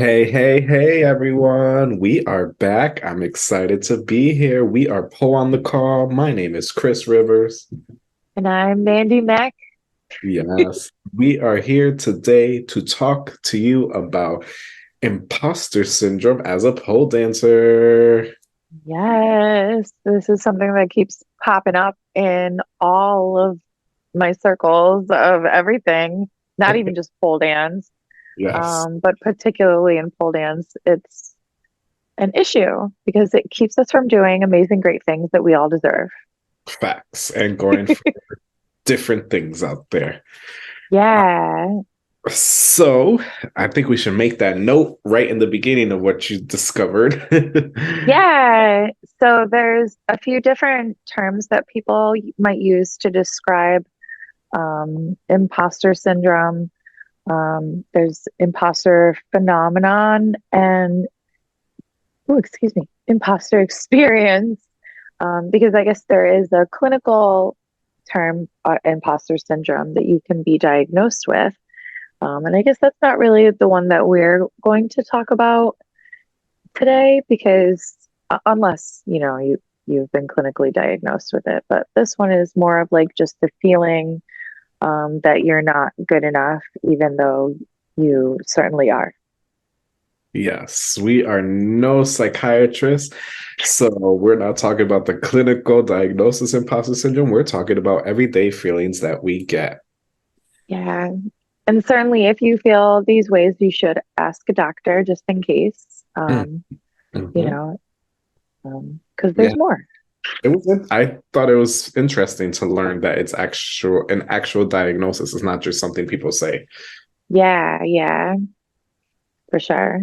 Hey, hey, hey, everyone. We are back. I'm excited to be here. We are Poe on the call. My name is Chris Rivers. And I'm Mandy Mac. Yes, we are here today to talk to you about imposter syndrome as a pole dancer. Yes, this is something that keeps popping up in all of my circles of everything, not even just pole dance, Yes, but particularly in pole dance, it's an issue because it keeps us from doing amazing, great things that we all deserve. facts and going for different things out there. Yeah, So, I think we should make that note right in the beginning of what you discovered. yeah. So there's a few different terms that people might use to describe imposter syndrome. There's imposter phenomenon and, oh, excuse me, imposter experience. Because I guess there is a clinical term, imposter syndrome, that you can be diagnosed with. And I guess that's not really the one that we're going to talk about today because unless, you've been clinically diagnosed with it, but this one is more of like just the feeling that you're not good enough, even though you certainly are. Yes, we are no psychiatrists. So we're not talking about the clinical diagnosis imposter syndrome. We're talking about everyday feelings that we get. Yeah. And certainly, if you feel these ways, you should ask a doctor just in case, you Mm-hmm. know, because Yeah, there's more. I thought it was interesting to learn that it's an actual diagnosis. It's not just something people say. Yeah. Yeah. For sure.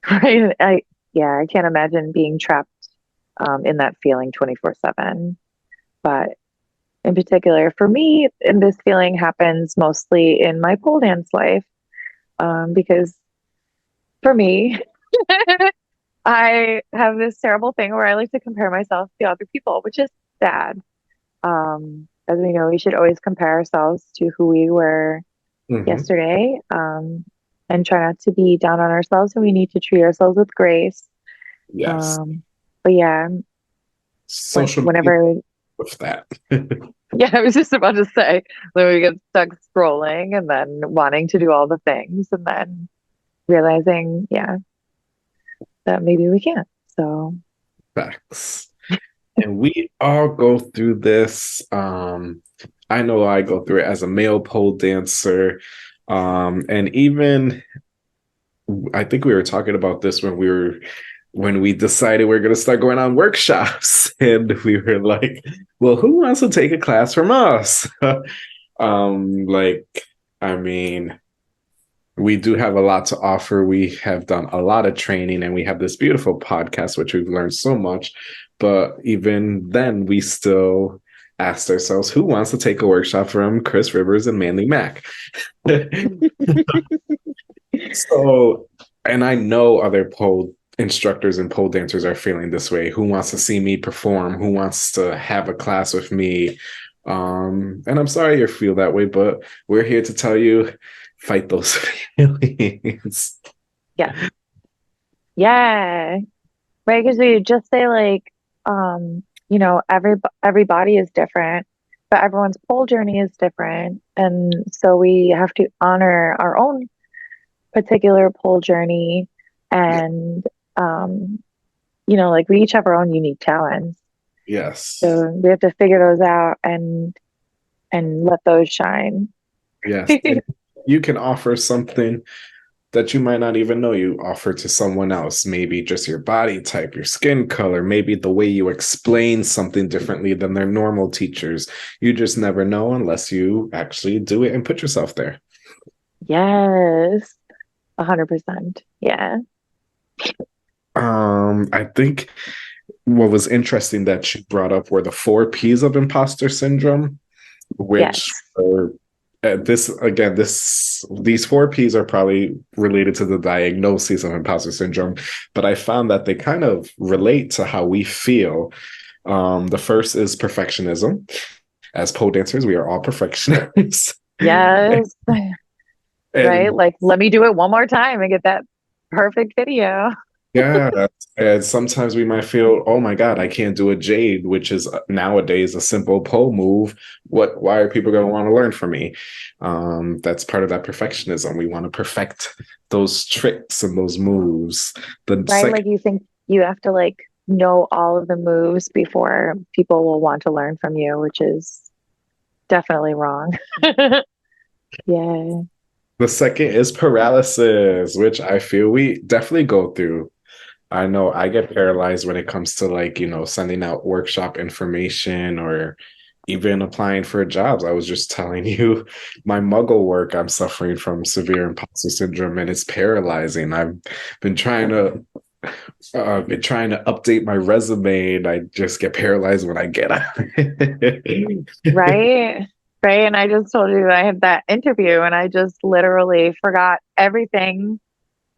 Right. Yeah, I can't imagine being trapped in that feeling 24/7. But in particular, for me, and this feeling happens mostly in my pole dance life because for me, I have this terrible thing where I like to compare myself to other people, which is bad. As we know, we should always compare ourselves to who we were Hmm. yesterday, and try not to be down on ourselves. And we need to treat ourselves with grace. Yes, Um, but yeah, social media whenever, with that. yeah, I was just about to say, when we get stuck scrolling and then wanting to do all the things and then realizing, yeah, that maybe we can't. So, Facts. And we all go through this. I know I go through it as a male pole dancer. And even I think we were talking about this when we decided we are going to start going on workshops, and we were like, well, who wants to take a class from us? Like, I mean, we do have a lot to offer. We have done a lot of training and we have this beautiful podcast, which we've learned so much. But even then, we still asked ourselves, who wants to take a workshop from Chris Rivers and Manly Mac? So, and I know other pole instructors and pole dancers are feeling this way. Who wants to see me perform? Who wants to have a class with me? And I'm sorry you feel that way, but we're here to tell you, fight those feelings. yeah, yeah, right. Because we just say like, every body is different, but everyone's pole journey is different, and so we have to honor our own particular pole journey, Yeah. and like we each have our own unique talents. Yes. So we have to figure those out and let those shine. Yes. And you can offer something that you might not even know you offer to someone else. Maybe just your body type, your skin color, maybe the way you explain something differently than their normal teachers. You just never know unless you actually do it and put yourself there. Yes, 100%. Yeah. I think what was interesting that she brought up were the four P's of imposter syndrome, which Yes. are these four P's are probably related to the diagnosis of imposter syndrome, but I found that they kind of relate to how we feel. The first is perfectionism. As pole dancers, we are all perfectionists. Yes. Right. And Like, let me do it one more time and get that. perfect video. Yeah, and sometimes we might feel, oh my God, I can't do a jade, which is nowadays a simple pole move. Why are people going to want to learn from me? That's part of that perfectionism. We want to perfect those tricks and those moves. The Right? second, Like you think you have to like know all of the moves before people will want to learn from you, which is definitely wrong. Yeah. the second is paralysis, which I feel we definitely go through. I know I get paralyzed when it comes to like, sending out workshop information or even applying for jobs. I was just telling you my muggle work, I'm suffering from severe imposter syndrome and it's paralyzing. I've been trying to update my resume and I just get paralyzed when I get out. Right. Right. And I just told you I had that interview and I just literally forgot everything.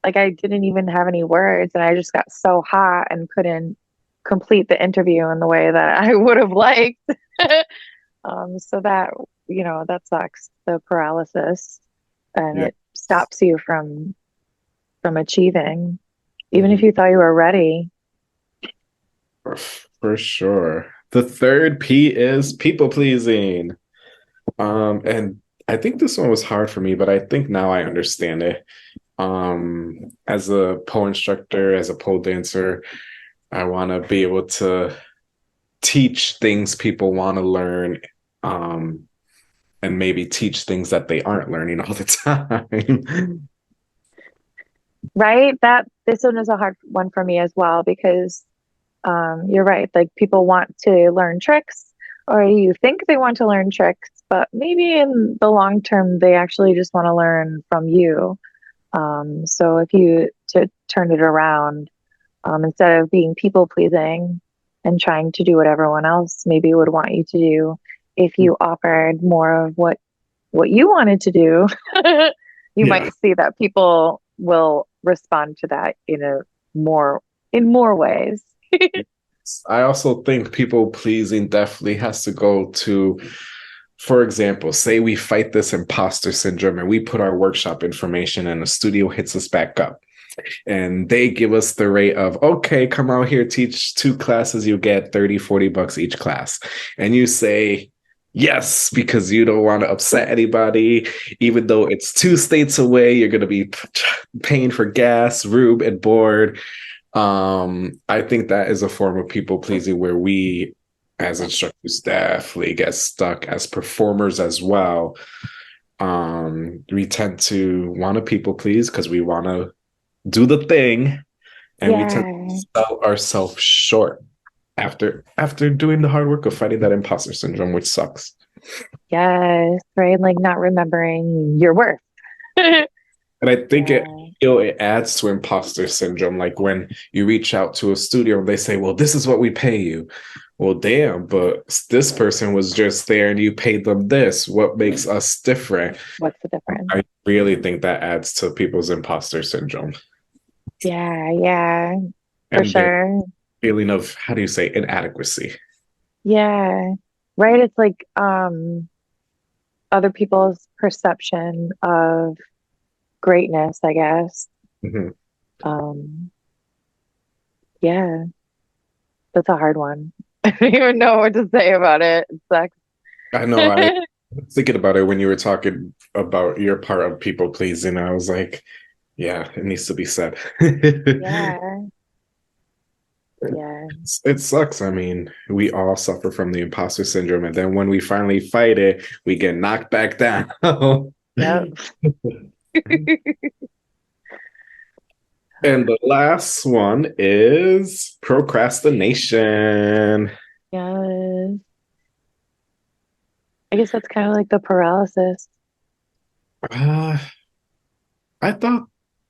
Like I didn't even have any words and I just got so hot and couldn't complete the interview in the way that I would have liked. So that, that sucks, the paralysis, and Yeah. it stops you from achieving, even if Mhm. you thought you were ready. For sure. The third P is people pleasing. And I think this one was hard for me, but I think now I understand it. As a pole instructor, as a pole dancer, I want to be able to teach things people want to learn, um, and maybe teach things that they aren't learning all the time. Right? That this one is a hard one for me as well because you're right. Like people want to learn tricks, or you think they want to learn tricks, but maybe in the long term, they actually just want to learn from you. So if you to turn it around, instead of being people pleasing and trying to do what everyone else maybe would want you to do, if you offered more of what you wanted to do, you Yeah. might see that people will respond to that more in more ways. I also think people pleasing definitely has to go to, for example, say we fight this imposter syndrome and we put our workshop information and the studio hits us back up and they give us the rate of, okay, come out here, teach 2 classes, you get 30, $40 each class. And you say, yes, because you don't want to upset anybody, even though it's 2 states away, you're going to be paying for gas, room, and board. I think that is a form of people pleasing where we, as instructors, definitely get stuck as performers as well. We tend to want to people please because we want to do the thing, and we tend to Yeah. sell ourselves short after doing the hard work of fighting that imposter syndrome, which sucks. Yes. Right. Like not remembering your worth. And I think Yeah. it adds to imposter syndrome. Like when you reach out to a studio and they say, well, this is what we pay you. Well, damn, but this person was just there and you paid them this. What makes us different? What's the difference? I really think that adds to people's imposter syndrome Yeah. Yeah. For and their sure. feeling of, how do you say, inadequacy. Yeah. Right. It's like other people's perception of greatness, I guess. Mhm. Um, yeah, that's a hard one. I don't even know what to say about it. It sucks. I know I was thinking about it when you were talking about your part of people pleasing. I was like, yeah, it needs to be said. Yeah, yeah. It sucks. I mean, we all suffer from the imposter syndrome, and then when we finally fight it, we get knocked back down. Yep. And the last one is procrastination. Yes. I guess that's kind of like the paralysis. Uh, I thought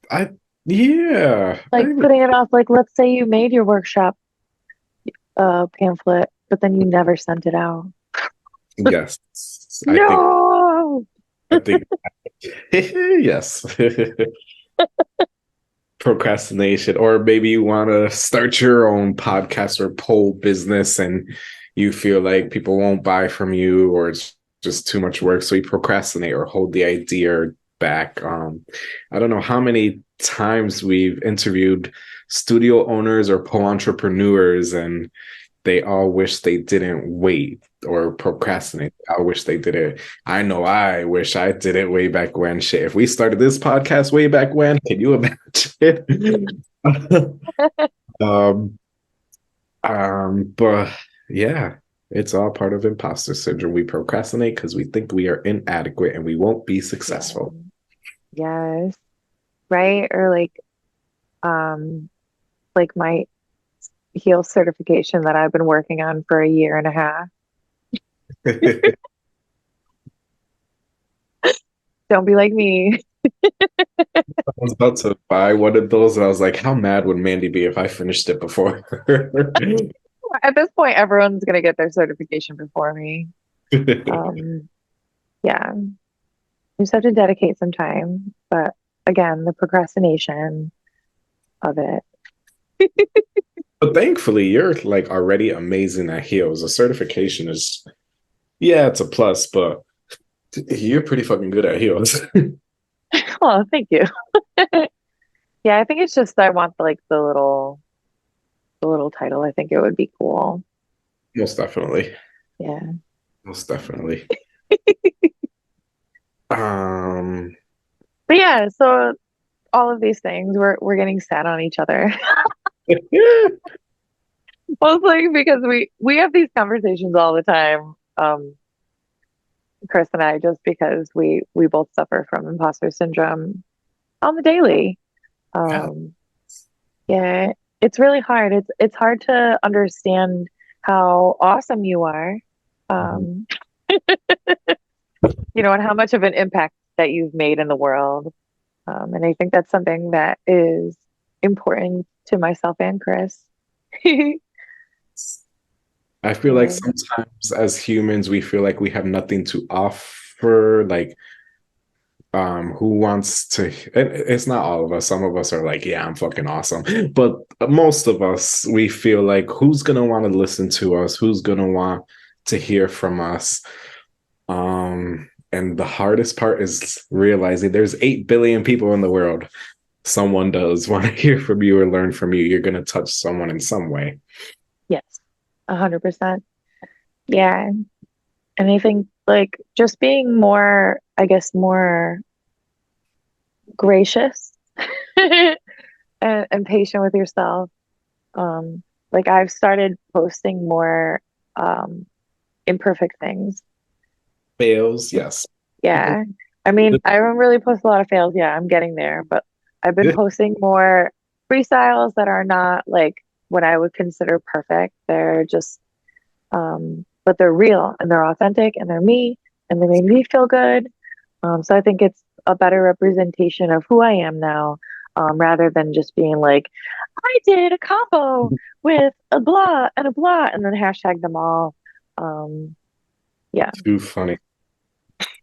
I yeah, I Like would putting it off, like let's say you made your workshop pamphlet, but then you never sent it out. yes. I think No. I think yes. Procrastination, or maybe you want to start your own podcast or pole business and you feel like people won't buy from you or it's just too much work. So you procrastinate or hold the idea or back. I don't know how many times we've interviewed studio owners or entrepreneurs, and they all wish they didn't wait or procrastinate. I wish they did it. I know I wish I did it way back when. Shit, if we started this podcast way back when, can you imagine? um, but yeah, it's all part of imposter syndrome. We procrastinate because we think we are inadequate and we won't be Yeah. successful. Yes. Right. Or like my heel certification that I've been working on for a year and a half. I Don't be like me. was about to buy one of those, and I was like, how mad would Mændy be if I finished it before her? At this point, everyone's gonna get their certification before me. Um, yeah, you just have to dedicate some time. But again, the procrastination of it. But thankfully, you're like already amazing at heels. A certification is, yeah, it's a plus, but you're pretty fucking good at heels. Oh, thank you. Yeah, I think it's just I want like the little title. I think it would be cool. Most definitely. Yeah. Most definitely. Um, But yeah, so all of these things we're getting sad on each other. Mostly because we have these conversations all the time. Cris and I, just because we both suffer from imposter syndrome on the daily. yeah. Um, yeah, it's really hard. It's hard to understand how awesome you are. Mhm. Um, and how much of an impact that you've made in the world. And I think that's something that is important to myself and Cris. I feel like Yeah. sometimes as humans, we feel like we have nothing to offer. Like, who wants to? It's not all of us. Some of us are like, yeah, I'm fucking awesome. But most of us, we feel like, who's gonna want to listen to us? Who's gonna want to hear from us? And the hardest part is realizing there's 8 billion people in the world. Someone does want to hear from you or learn from you. You're gonna touch someone in some way. Yes, 100%. Yeah. And I think like just being more, I guess, more gracious and patient with yourself. Like I've started posting more imperfect things. Fails, yes. Yeah. I mean, I don't really post a lot of fails. Yeah, I'm getting there, but I've been posting more freestyles that are not like what I would consider perfect. They're just but they're real and they're authentic and they're me and they make me feel good. So I think it's a better representation of who I am now, rather than just being like, I did a combo with a blah, and then hashtag them all. Um, yeah. Too funny.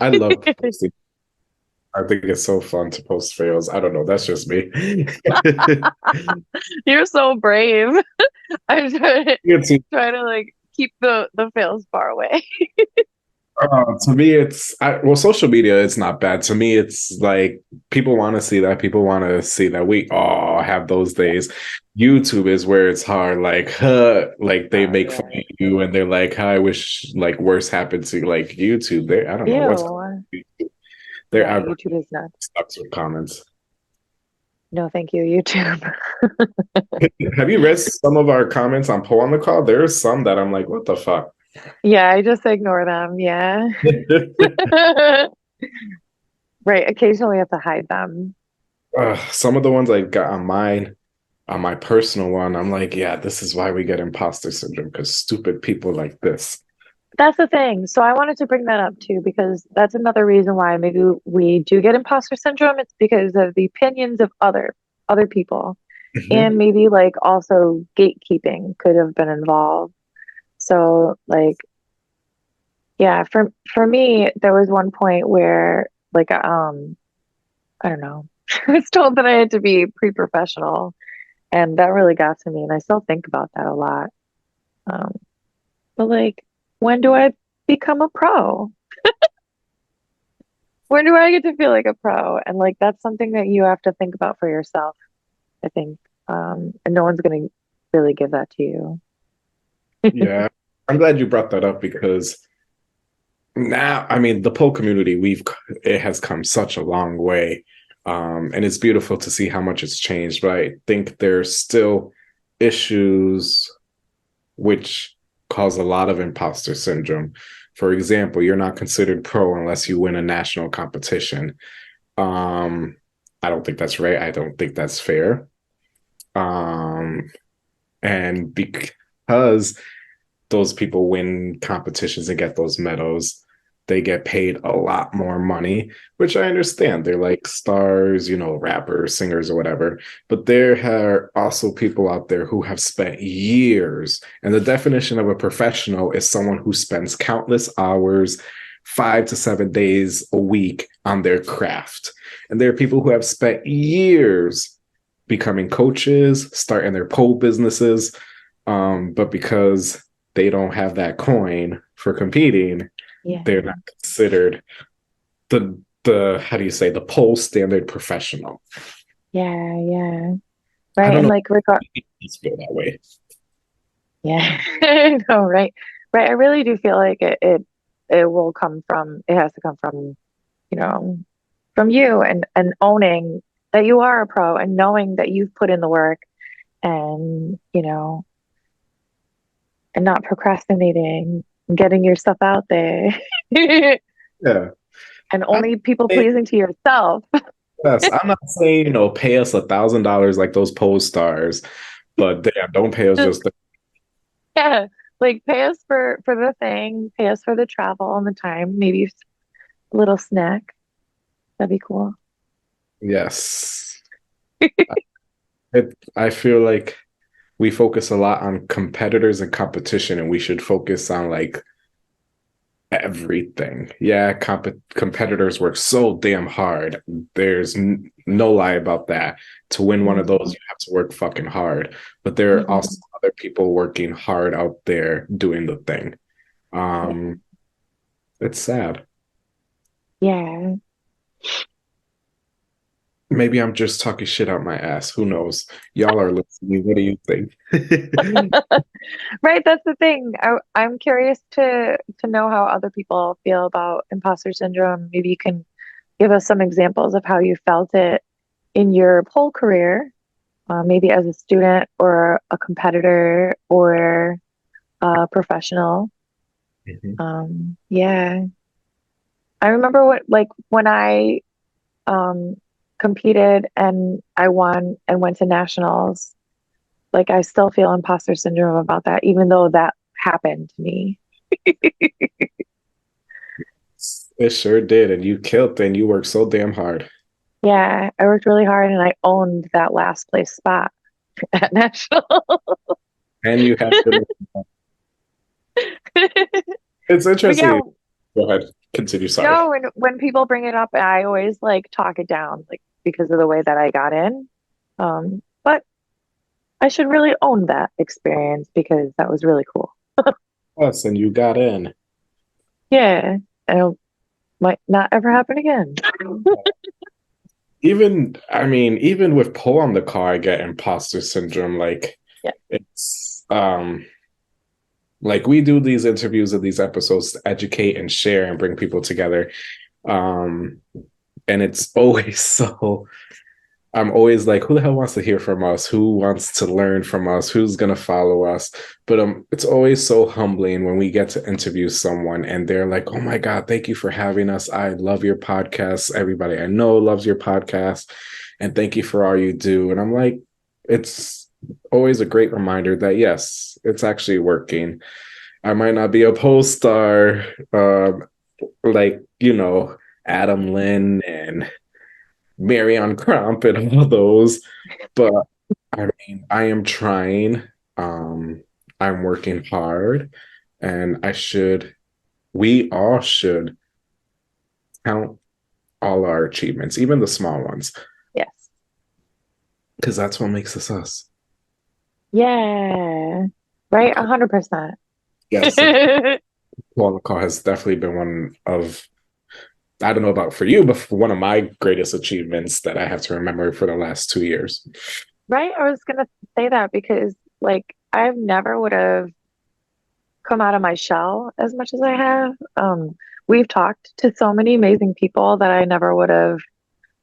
I love posting. I think it's so fun to post fails. I don't know. That's just me. You're so brave. I'm It's trying to like keep the fails far away. To me, well, social media, it's not bad. To me, it's like people want to see that. People want to see that we all have those days. YouTube is where it's hard. Like, like they Oh make fun yeah. of you and they're like, I wish like worse happened to like YouTube. They, I don't know what's Ew. their Yeah, algorithm YouTube is nuts. sucks with comments. No, thank you, YouTube. Have you read some of our comments on Poe on the Call? There's some that I'm like, what the fuck? Yeah, I just ignore them. Yeah. Right. Occasionally I have to hide them. Some of the ones I got on mine, on my personal one, I'm like, yeah, this is why we get imposter syndrome because stupid people like this. That's the thing. So I wanted to bring that up too, because that's another reason why maybe we do get imposter syndrome. It's because of the opinions of other people. Mhm. And maybe like also gatekeeping could have been involved. So like yeah, for me, there was one point where like I don't know. I was told that I had to be pre-professional, and that really got to me, and I still think about that a lot. Um, but like, when do I become a pro? when do I get to feel like a pro? And like that's something that you have to think about for yourself, I think. And no one's gonna really give that to you. Yeah. I'm glad you brought that up because now, I mean, the pole community, it has come such a long way. And it's beautiful to see how much it's changed, but I think there's still issues which cause a lot of imposter syndrome. For example, you're not considered pro unless you win a national competition. Um, I don't think that's right. I don't think that's fair. Um, and because those people win competitions and get those medals, they get paid a lot more money, which I understand. They're like stars, rappers, singers, or whatever. But there are also people out there who have spent years. And the definition of a professional is someone who spends countless hours, 5 to 7 days a week on their craft. And there are people who have spent years becoming coaches, starting their pole businesses. But because they don't have that coin for competing, Yeah. they're not considered the how do you say the pole standard professional. Yeah, yeah. I Right. don't And know like regard if it's feel that way. yeah. No, right. Right. I really do feel like it will come from it has to come from, you know, from you and owning that you are a pro and knowing that you've put in the work and, and not procrastinating, getting your stuff out there. Yeah. And I'm only people saying, pleasing to yourself. yes, I'm not saying, pay us $1,000 like those pole stars, but damn, don't pay us Just just the yeah, like pay us for the thing, pay us for the travel and the time, maybe a little snack. That'd be cool. yes. I feel like we focus a lot on competitors and competition, and we should focus on like everything. Yeah, competitors work so damn hard. There's no lie about that. To win one of those, Mhm. you have to work fucking hard. But there are also Mhm. other people working hard out there doing the thing. Yeah. Um, it's sad. Yeah. Maybe I'm just talking shit out my ass. Who knows? Y'all are listening. What do you think? Right, that's the thing. I'm curious to know how other people feel about imposter syndrome. Maybe you can give us some examples of how you felt it in your pole career, maybe as a student or a competitor or a professional. Mhm. Yeah. I remember when I um, competed and I won and went to nationals. Like I still feel imposter syndrome about that, even though that happened to me. It sure did, and you killed, and you worked so damn hard, Yeah, I worked really hard and I owned that last place spot at national. and you had to. It's But interesting. yeah, Go ahead. Continue. Sorry. no, when people bring it up, I always like talk it down, like because of the way that I got in. But I should really own that experience because that was really cool. Yes, and you got in. Yeah, and it might not ever happen again. I mean, even with Poe on the car, I get imposter syndrome. Like Yeah, it's like we do these interviews and these episodes to educate and share and bring people together. Um, and it's always so I'm always like, who the hell wants to hear from us? Who wants to learn from us? Who's gonna follow us? But it's always so humbling when we get to interview someone and they're like, "Oh my God, thank you for having us. I love your podcast. Everybody I know loves your podcast, and thank you for all you do." And I'm like, it's always a great reminder that yes, it's actually working. I might not be a post star, like Adam Lynn and Marion Crump and all those. But I mean, I am trying. Um, I'm working hard, and we all should count all our achievements, even the small ones, yes. because that's what makes us us. Yeah. Right, 100%. Yes, Paul McCall has definitely been one of. I don't know about for you, but for one of my greatest achievements that I have to remember for the last 2 years. Right? I was gonna say that because like I've never would have come out of my shell as much as I have. We've talked to so many amazing people that I never would have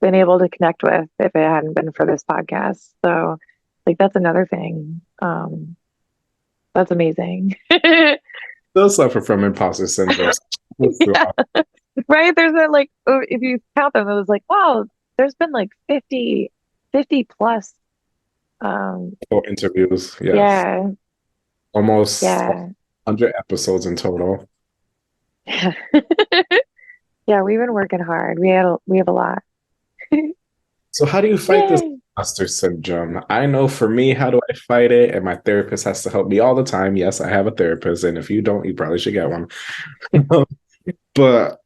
been able to connect with if it hadn't been for this podcast. So, like, that's another thing. That's amazing. Still suffer from imposter syndrome. Yeah, right. There's a like, oh, if you count them, it was like, wow, there's been like 50 plus. Um, For interviews, yes, yeah, almost yeah, 100 episodes in total. yeah. Yeah, we've been working hard. We have a lot. So, how do you fight this Yay. imposter syndrome? I know for me, how do I fight it? And my therapist has to help me all the time. Yes, I have a therapist, and if you don't, you probably should get one. But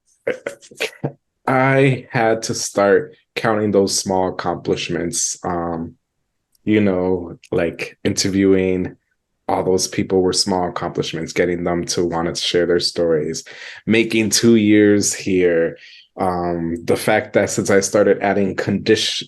I had to start counting those small accomplishments. Like interviewing all those people were small accomplishments, getting them to want to share their stories, making 2 years here. The fact that since I started adding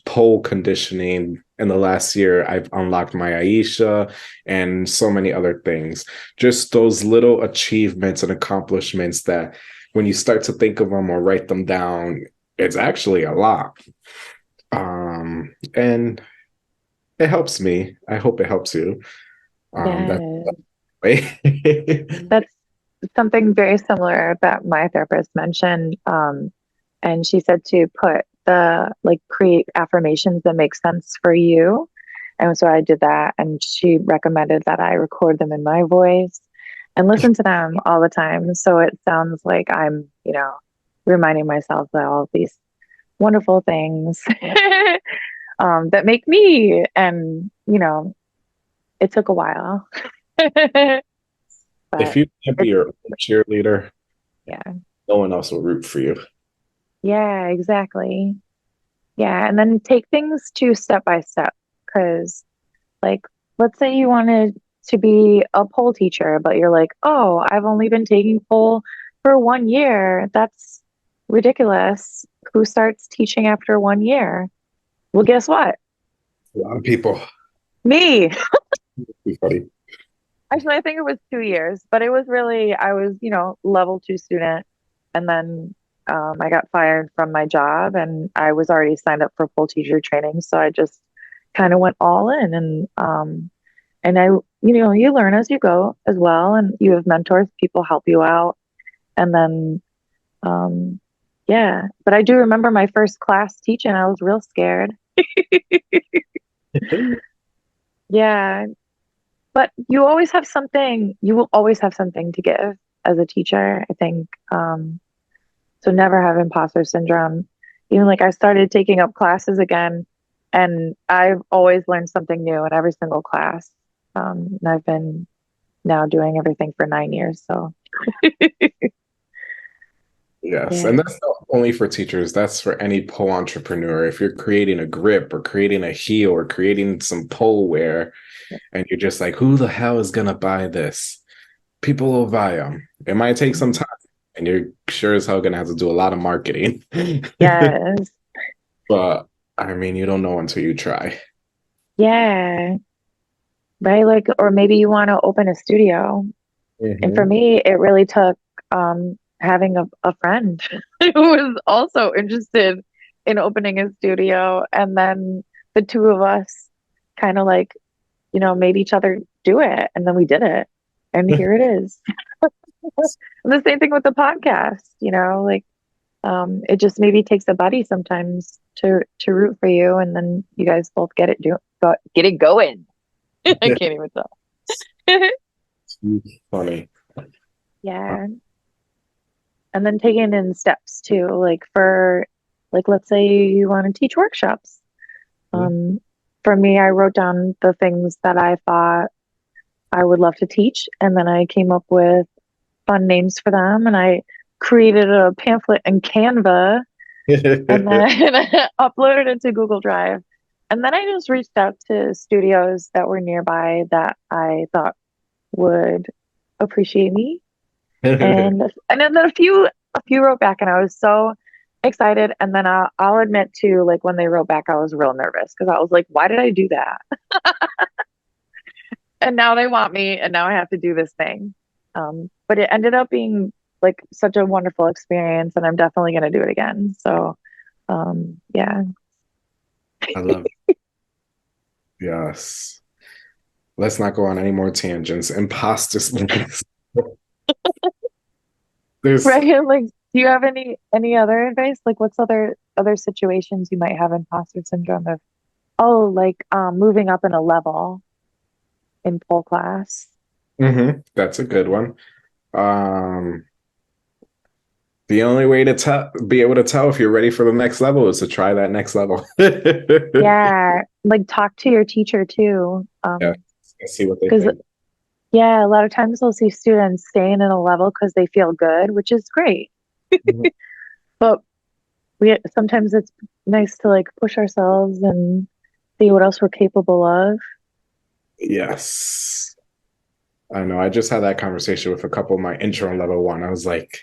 pole conditioning in the last year, I've unlocked my Aisha and so many other things. Just those little achievements and accomplishments that when you start to think of them or write them down, it's actually a lot. And it helps me. I hope it helps you. That Yeah, way. that's something very similar that my therapist mentioned. And she said to put the like create affirmations that make sense for you. And so I did that, and she recommended that I record them in my voice and listen to them all the time. So it sounds like I'm, reminding myself that all these wonderful things that make me. And, it took a while. If But you can't be it's, your own cheerleader, yeah. no one else will root for you. Yeah, exactly. Yeah. And then take things to step by step. Because, like, let's say you wanted to be a pole teacher, but you're like, oh, I've only been taking pole for 1 year. That's ridiculous. Who starts teaching after 1 year? Well, guess what? A lot of people. Me. Be funny. Actually, I think it was 2 years, but it was really, I was, level two student. And then I got fired from my job and I was already signed up for full teacher training. So I just kind of went all in and you learn as you go as well. And you have mentors, people help you out. And then, um, yeah, but I do remember my first class teaching. I was real scared. Yeah, but you will always have something to give as a teacher, I think. So never have imposter syndrome. Even like I started taking up classes again, and I've always learned something new in every single class. And I've been now doing everything for 9 years. So Yes, and yeah, that's not only for teachers, that's for any pole entrepreneur. If you're creating a grip or creating a heel or creating some pole wear, and you're just like, who the hell is gonna buy this? People will buy them. It might take some time, and you're sure as hell gonna have to do a lot of marketing. yes, But I mean, you don't know until you try. yeah, right. Like, or maybe you want to open a studio. And for Hmm. me, it really took having a friend who was also interested in opening a studio. And then the two of us kind of like, made each other do it. And then we did it. And here it is. And the same thing with the podcast, like it just maybe takes a buddy sometimes to root for you. And then you guys both get it going. I can't even tell. Funny. Yeah. And then taking in steps too, like for like let's say you want to teach workshops. Um, for me, I wrote down the things that I thought I would love to teach, and then I came up with fun names for them, and I created a pamphlet in Canva, and then uploaded it to Google Drive. And then I just reached out to studios that were nearby that I thought would appreciate me, and then a few wrote back, and I was so excited, and then I'll admit to like when they wrote back, I was real nervous because I was like, why did I do that? And now they want me, and now I have to do this thing. But it ended up being like such a wonderful experience, and I'm definitely going to do it again. So, yeah. I love it. Yes. Let's not go on any more tangents. Imposters. There's Right. Like, do you have any other advice? Like, what's other situations you might have imposter syndrome of? Oh, like moving up in a level in pole class. that's a good one. Um, the only way to be able to tell if you're ready for the next level is to try that next level. Yeah, like talk to your teacher too. Yeah, see what they Because think. yeah, a lot of times we'll see students staying in a level because they feel good, which is great. Mhm. But we sometimes it's nice to like push ourselves and see what else we're capable of. Yes. I know. I just had that conversation with a couple of my intro level one. I was like,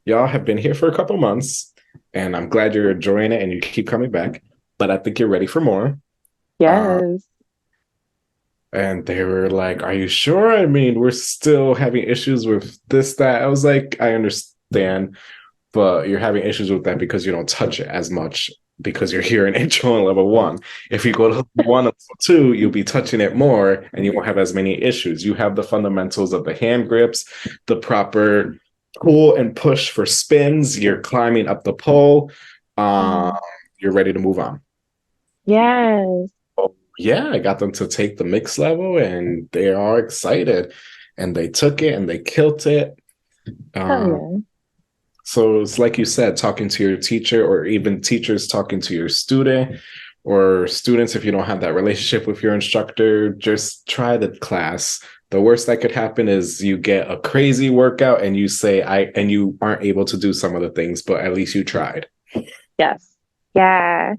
y'all have been here for a couple months, and I'm glad you're enjoying it and you keep coming back, but I think you're ready for more. Uh, Yes. and they were like, are you sure? I mean, we're still having issues with this, that. I was like, I understand, but you're having issues with that because you don't touch it as much because you're here in intro and level one. If you go to level one and level two, you'll be touching it more and you won't have as many issues. You have the fundamentals of the hand grips, the proper pull and push for spins. You're climbing up the pole. Uh, Mhm. you're ready to move on. Yes. Oh, yeah, I got them to take the mix level and they are excited. And they took it and they killed it. Hell Um, yeah. So it's like you said, talking to your teacher, or even teachers talking to your student, or students, if you don't have that relationship with your instructor, just try the class. The worst that could happen is you get a crazy workout and you say, and you aren't able to do some of the things, but at least you tried. Yes. Yeah.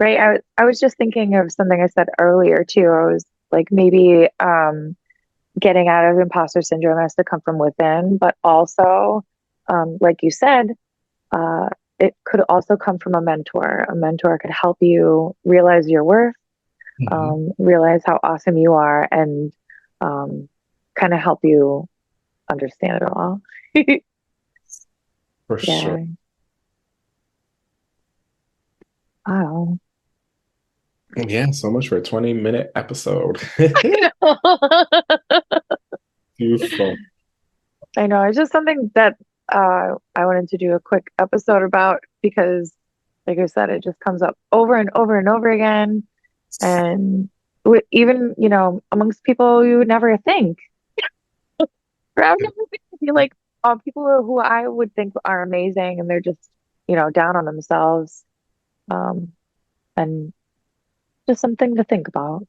Right. I was just thinking of something I said earlier too. I was like maybe getting out of imposter syndrome has to come from within, but also like you said, uh it could also come from a mentor. A mentor could help you realize your worth, Mhm. realize how awesome you are, and um kind of help you understand it all. For sure. Yeah. Wow. Yeah, so much for a 20-minute episode. Too fun. I know. It's just something that I wanted to do a quick episode about because, like I said, it just comes up over and over and over again. And even, amongst people you would never think. Or I would never think to be like, people who I would think are amazing and they're just, down on themselves. Um, and just something to think about.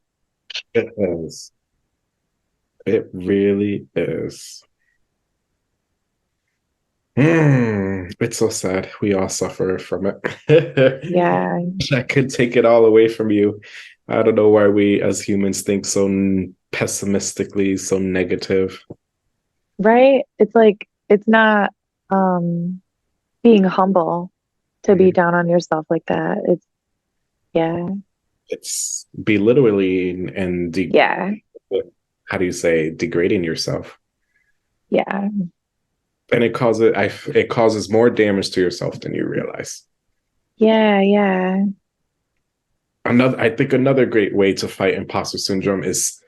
It is. It really is. It's so sad. We all suffer from it. Yeah. I could take it all away from you. I don't know why we as humans think so pessimistically, so negative. Right? It's like, it's not being humble to be Mhm. down on yourself like that. Yeah. It's belittling and Yeah. how do you say degrading yourself, Yeah. and it causes more damage to yourself than you realize. Yeah. Yeah. I think another great way to fight imposter syndrome is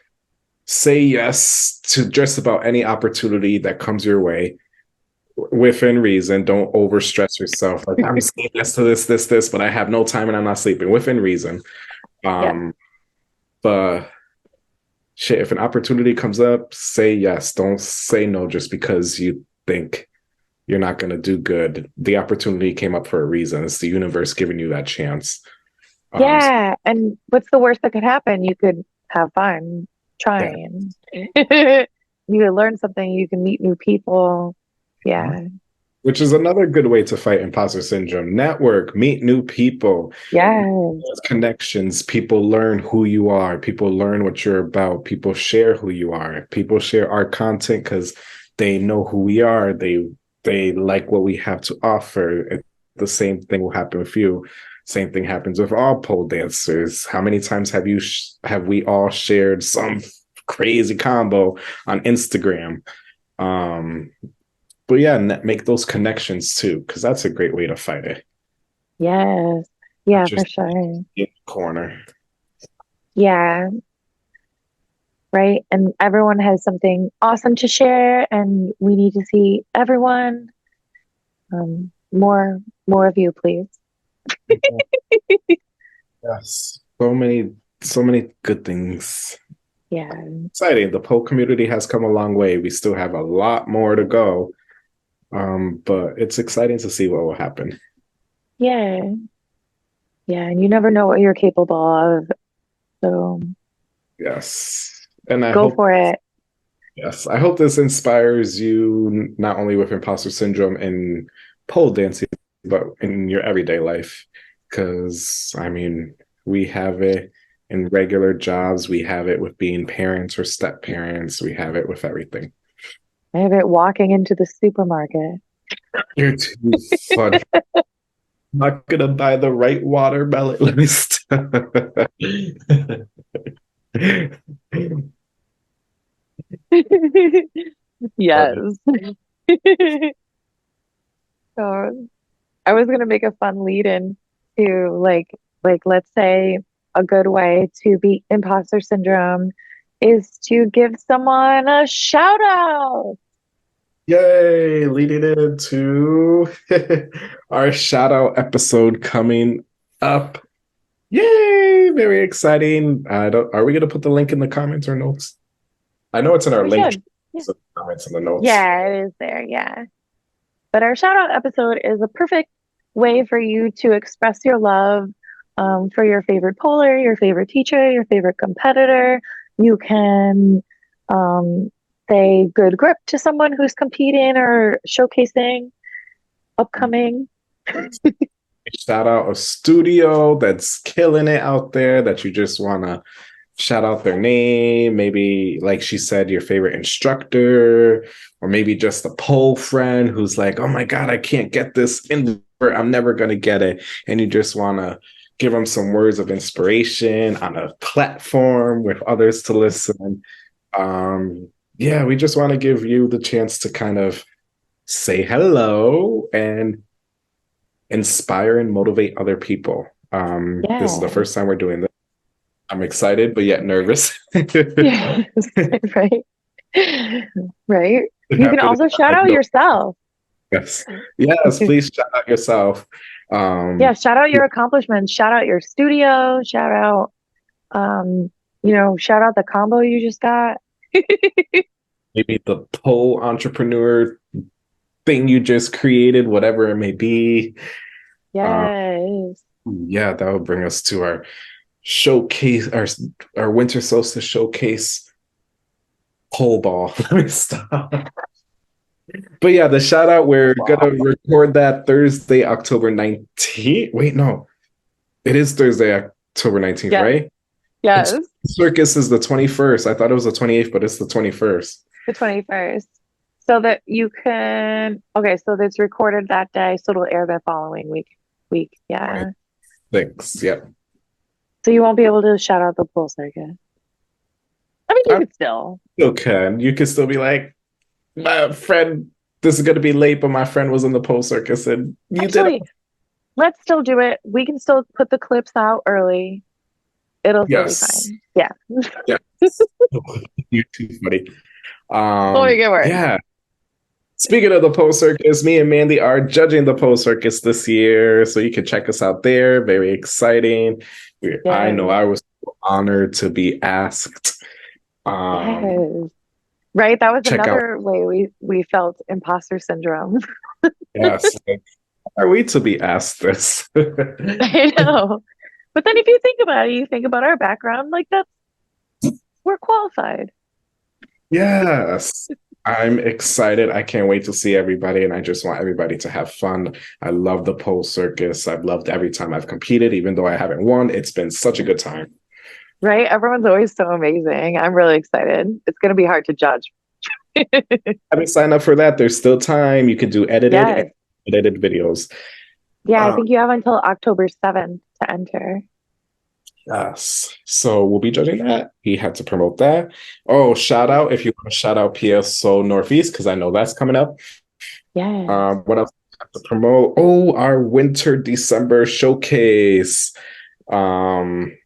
say yes to just about any opportunity that comes your way within reason. Don't overstress yourself. Like I'm saying yes to this, but I have no time and I'm not sleeping. Within reason. Yeah. Um, but shit, if an opportunity comes up, say yes. Don't say no just because you think you're not going to do good. The opportunity came up for a reason. It's the universe giving you that chance. So Yeah. And what's the worst that could happen? You could have fun yeah. trying. You could learn something. You can meet new people. Yeah. Which is another good way to fight imposter syndrome. Network, meet new people, Yes. connections. People learn who you are. People learn what you're about. People share who you are. People share our content because they know who we are. They like what we have to offer, the same thing will happen with you. Same thing happens with all pole dancers. How many times have we all shared some crazy combo on Instagram? Um, but yeah, make those connections too, because that's a great way to fight it. Yes. Yeah, for Just sure. in the corner. Yeah. Right. And everyone has something awesome to share, and we need to see everyone. More of you, please. Yes. So many good things. Yeah. Exciting. The pole community has come a long way. We still have a lot more to go. But it's exciting to see what will happen. Yeah. Yeah. And you never know what you're capable of. So Yes. And I go hope, for it. yes, I hope this inspires you not only with imposter syndrome and pole dancing, but in your everyday life. Because, I mean, we have it in regular jobs, we have it with being parents or step parents, we have it with everything. I have it walking into the supermarket. You're too funny. I'm not gonna buy the right watermelon. Let me stop. Yes. Funny. So I was gonna make a fun lead in to let's say a good way to beat imposter syndrome is to give someone a shout out. Yay, leading into our shout out episode coming up. Yay, very exciting. I don't Are we gonna put the link in the comments or notes? I know it's in our We link, should. Yeah. so comments in the notes. Yeah, it is there. Yeah. But our shout out episode is a perfect way for you to express your love for your favorite polar, your favorite teacher, your favorite competitor. You can say good grip to someone who's competing or showcasing upcoming. Shout out a studio that's killing it out there that you just wanna shout out their name, maybe like she said, your favorite instructor, or maybe just a pole friend who's like, oh my God, I can't get this in, I'm never gonna get it. And you just wanna give them some words of inspiration on a platform with others to listen. Yeah, we just want to give you the chance to kind of say hello and inspire and motivate other people. This is the Yeah. first time we're doing this. I'm excited, but yet nervous. Yes. Right. Right. You can After this, also I shout out know. yourself. Yes. Yes, please shout out yourself. Yeah, Um, shout out your accomplishments, shout out your studio, shout out um, shout out the combo you just got. Maybe the pole entrepreneur thing you just created, whatever it may be. Um, Yes. yeah, that would bring us to our showcase, our winter solstice showcase pole ball. Let me stop. But yeah, the shout out, we're gonna record that Thursday, October 19th. Wait, no, it is Thursday, October 19th, Yes. right? Yes. It's circus is the 21st. I thought it was the 28th, but it's the 21st. The 21st. So that you can okay, so it's recorded that day, so it'll air the following week. Yeah. 26th. Yep. So you won't be able to shout out the pool circuit. I mean, you I could still. still can. You can still be like, my friend, this is gonna be late, but my friend was in the pole circus and you did it. Actually, let's still do it. We can still put the clips out early. It'll still be Yes. fine. Yeah. Yeah. You're too funny. We'll make it work. Yeah. Speaking of the pole circus, me and Mændy are judging the pole circus this year, so you can check us out there. Very exciting. I know Yes. I was honored to be asked. Yes. Right. That was Check out. another way we felt imposter syndrome. Yes, like, are we to be asked this? I know. But then if you think about it, you think about our background, like that's we're qualified. Yes. I'm excited. I can't wait to see everybody, and I just want everybody to have fun. I love the pole circus. I've loved every time I've competed, even though I haven't won. It's been such a good time. Right? Everyone's always so amazing. I'm really excited. It's gonna be hard to judge. Haven't signed up for that. There's still time. You could do Yes. edited videos. Yeah, I Uh, think you have until October 7th to enter. yes. So we'll be judging that. He had to promote that. Oh, shout out if you want to shout out PSO Northeast, because I know that's coming up. Yes. What else have to promote? Oh, our winter December showcase. Um,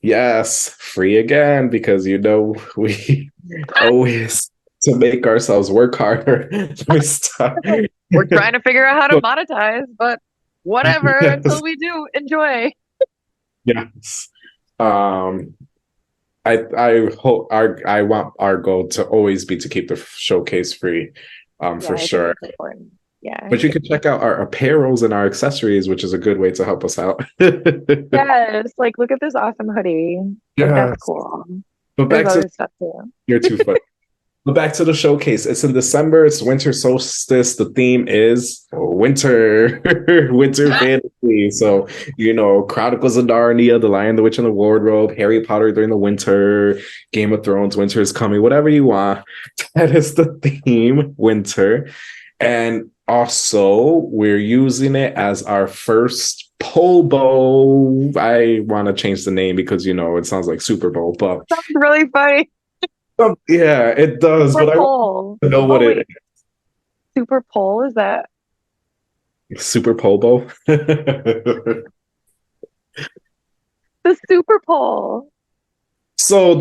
yes, free again because we always to make ourselves work harder. We start. We're trying to figure out how to monetize, but whatever until Yes, we do enjoy. yes. Um, I hope I want our goal to always be to keep the showcase free, Yeah, for I think sure. that's important. Yeah. But you can check out our apparels and our accessories, which is a good way to help us out. Yes, like look at this awesome hoodie. Like that's Yes. cool. But There's back to other stuff too. you're too funny. But back to the showcase. It's in December. It's winter solstice. The theme is winter, winter fantasy. So, Chronicles of Narnia, The Lion, the Witch, and the Wardrobe, Harry Potter during the winter, Game of Thrones, winter is coming, whatever you want. That is the theme, winter. And also, we're using it as our first pole bowl. I want to change the name because, it sounds like Super Bowl, but That's really funny. yeah, it does. Super But I want pole. to know Oh what it wait, super pole is that is. Super pole bowl. the super pole? So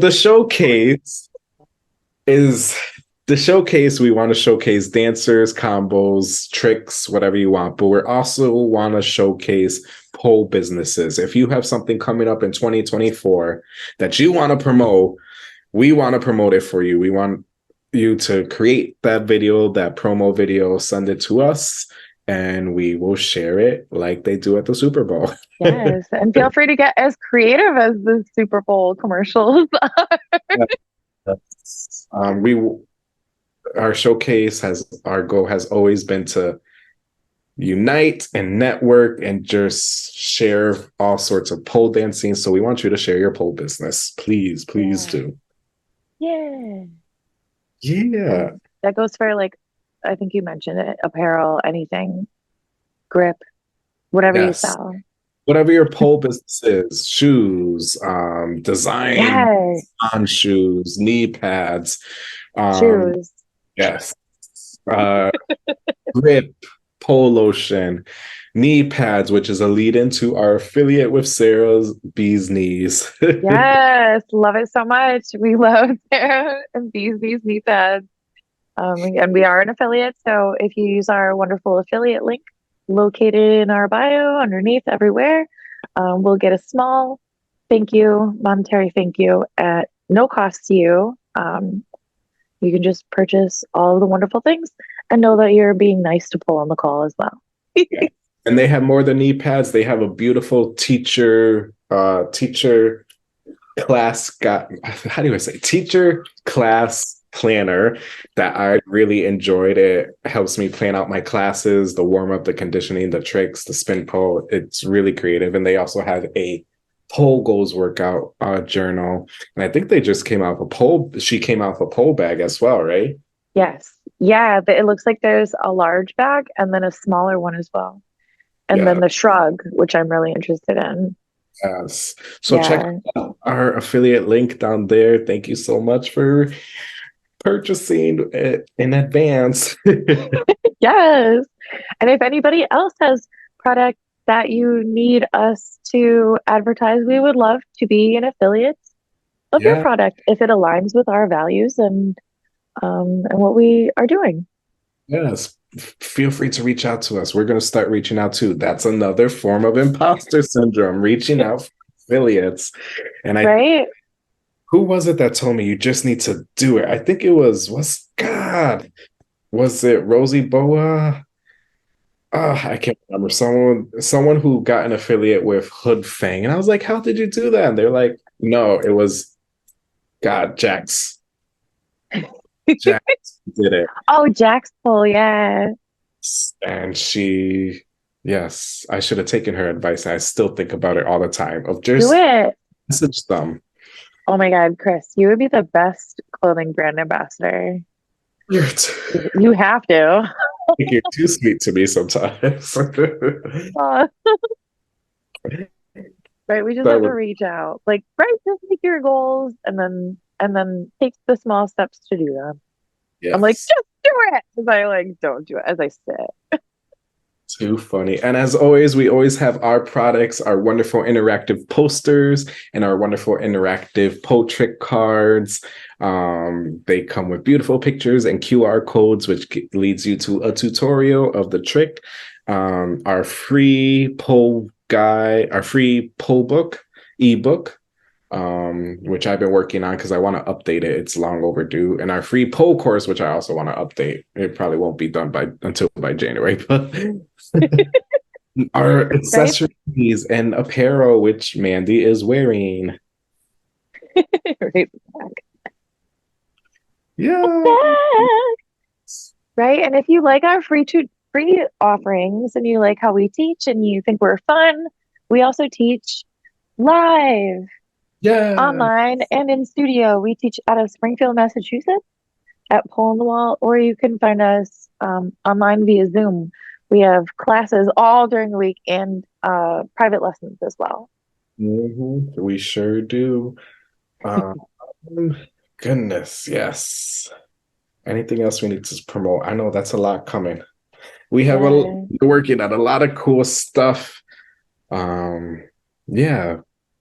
is the showcase. We want to showcase dancers, combos, tricks, whatever you want, but we're also want to showcase pole businesses. If you have something coming up in 2024 that you want to promote, we want to promote it for you. We want you to create that video, that promo video, send it to us, and we will share it like they do at the Super Bowl. Yes, and feel free to get as creative as the Super Bowl commercials. we our showcase has our goal has always been to unite and network and just share all sorts of pole dancing. So we want you to share your pole business. Please, please Yeah. do. Yeah. Yeah. And that goes for like, I think you mentioned it, apparel, anything, grip, whatever you Yes. sell. Whatever your pole business is, shoes, design Yes. on shoes, knee pads, um, Shoes. yes, uh, grip, pole lotion, knee pads, which is a lead into our affiliate with Sarah's Bees Knees. Yes. Love it so much. We love Sarah and these knee pads. And we are an affiliate. So if you use our wonderful affiliate link located in our bio underneath everywhere, we'll get a small thank you, monetary thank you at no cost to you. You can just purchase all of the wonderful things and know that you're being nice to pull on the call as well. Yeah. And they have more than knee pads. They have a beautiful teacher class got how do I say teacher class planner that I really enjoyed. It helps me plan out my classes, the warm up, the conditioning, the tricks, the spin pole. It's really creative. And they also have a pole goals workout journal. And I think they just came out with a pole. She came out with a pole bag as well, right? Yes. Yeah, it looks like there's a large bag and then a smaller one as well. And Yeah. then the shrug, which I'm really interested in. Yes. So check Yeah. out our affiliate link down there. Thank you so much for purchasing it in advance. Yes. And if anybody else has product that you need us to advertise, we would love to be an affiliate of your Yeah. product if it aligns with our values and what we are doing. Yes. Feel free to reach out to us. We're going to start reaching out too. That's another form of imposter syndrome, reaching out for affiliates. And Right? who was it that told me you just need to do it? I think it was it Rosie Boa? I can't remember. Someone who got an affiliate with Hood Fang. And I was like, how did you do that? And they're like, no, it was God, Jax. Jax did it. Oh, Jack's pull, yeah. And yes, I should have taken her advice. I still think about it all the time of Do just it. message them. Oh my God, Chris, you would be the best clothing brand ambassador. You're t- You have to. think you're too sweet to me sometimes. Uh, right, we just That have to would, reach out. Like, right, just make your goals and then take the small steps to do them. I'm like, yes. just do it. As I like don't do it as I sit. Too funny. And as always, we always have our products, our wonderful interactive posters, and our wonderful interactive trick cards. They come with beautiful pictures and QR codes, which leads you to a tutorial of the trick. Our free our free poll book, ebook, which I've been working on because I want to update it. It's long overdue. And our free poll course, which I also want to update. It probably won't be done until by January, but our Right? accessories and apparel, which Mændy is wearing. Right. Yeah. Back. Right. And if you like our free offerings and you like how we teach and you think we're fun, we also teach live, Yeah. online, and in studio. We teach out of Springfield, Massachusetts at Pole on the Wall, or you can find us online via Zoom. We have classes all during the week and private lessons as well. We sure do. Um, Goodness, yes. Anything else we need to promote? I know that's a lot coming. Yeah. We're working on a lot of cool stuff. Um, yeah,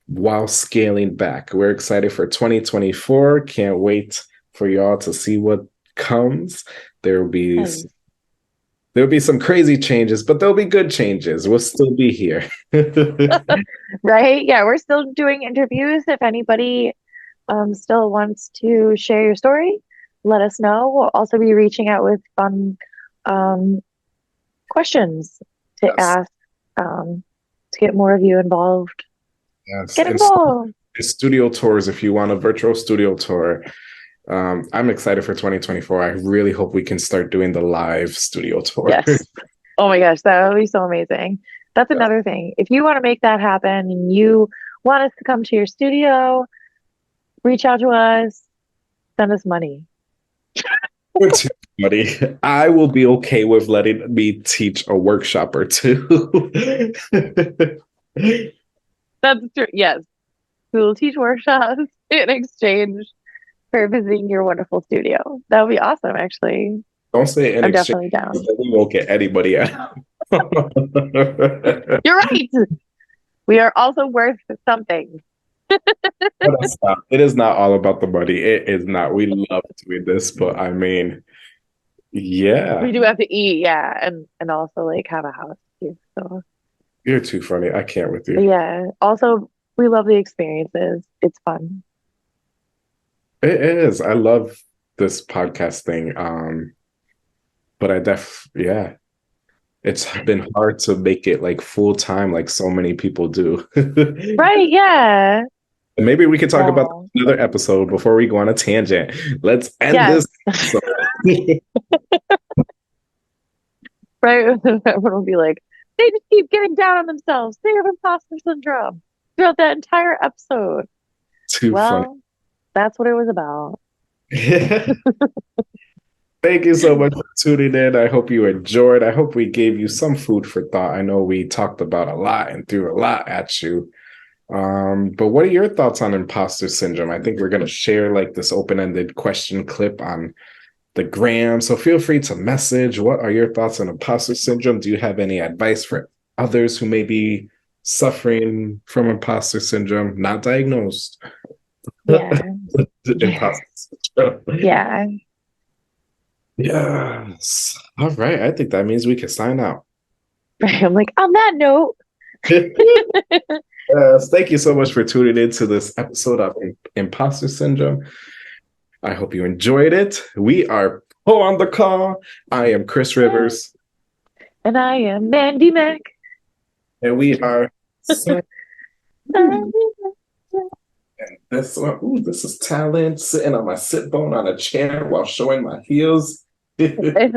while scaling back. We're excited for 2024. Can't wait for y'all to see what comes. There will be Yes. there'll be some crazy changes, but there'll be good changes. We'll still be here. Right? Yeah, we're still doing interviews. If anybody still wants to share your story, let us know. We'll also be reaching out with fun um, questions to Yes, ask to get more of you involved. yes. Get involved. And studio tours, if you want a virtual studio tour. I'm excited for 2024. I really hope we can start doing the live studio tour. Yes. Oh my gosh, that would be so amazing. That's another thing. If you want to make that happen and you want us to come to your studio, reach out to us, send us money. Too funny. I will be okay with letting me teach a workshop or two. That's true. Yes. We will teach workshops in exchange for visiting your wonderful studio. That would be awesome, actually. Don't say in I'm exchange, definitely down. we won't get anybody out. You're right. We are also worth something. But it's not. It is not all about the money. It is not. We love doing this, but I mean, We yeah, do have to eat, yeah, and also like have a house too. So you're too funny. I can't with you. yeah. Also, we love the experiences. It's fun. It is. I love this podcast thing. But yeah, it's been hard to make it like full time, like so many people do. Right, yeah. Maybe we could talk about No. another episode before we go on a tangent. Let's end Yes. this episode. Right. Everyone will be like, they just keep getting down on themselves. They have imposter syndrome throughout that entire episode. Too funny. Well, that's what it was about. Thank you so much for tuning in. I hope you enjoyed. I hope we gave you some food for thought. I know we talked about a lot and threw a lot at you. But what are your thoughts on imposter syndrome? I think we're going to share like this open-ended question clip on the gram. So feel free to message. What are your thoughts on imposter syndrome? Do you have any advice for others who may be suffering from imposter syndrome, not diagnosed? Yeah. Yeah. Imposter syndrome. Yeah. Yes. All right. I think that means we can sign out. Right. I'm like, on that note, Yes, thank you so much for tuning in to this episode of Imposter Syndrome. I hope you enjoyed it. We are on the call. I am Cris Rivers. and I am Mændy Mac. And we are Mændy and this one. Ooh, this is talent sitting on my sit bone on a chair while showing my heels. Mac.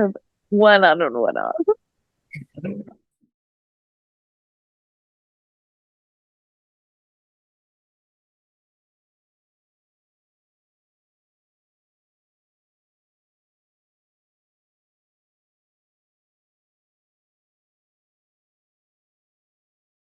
One on and one off.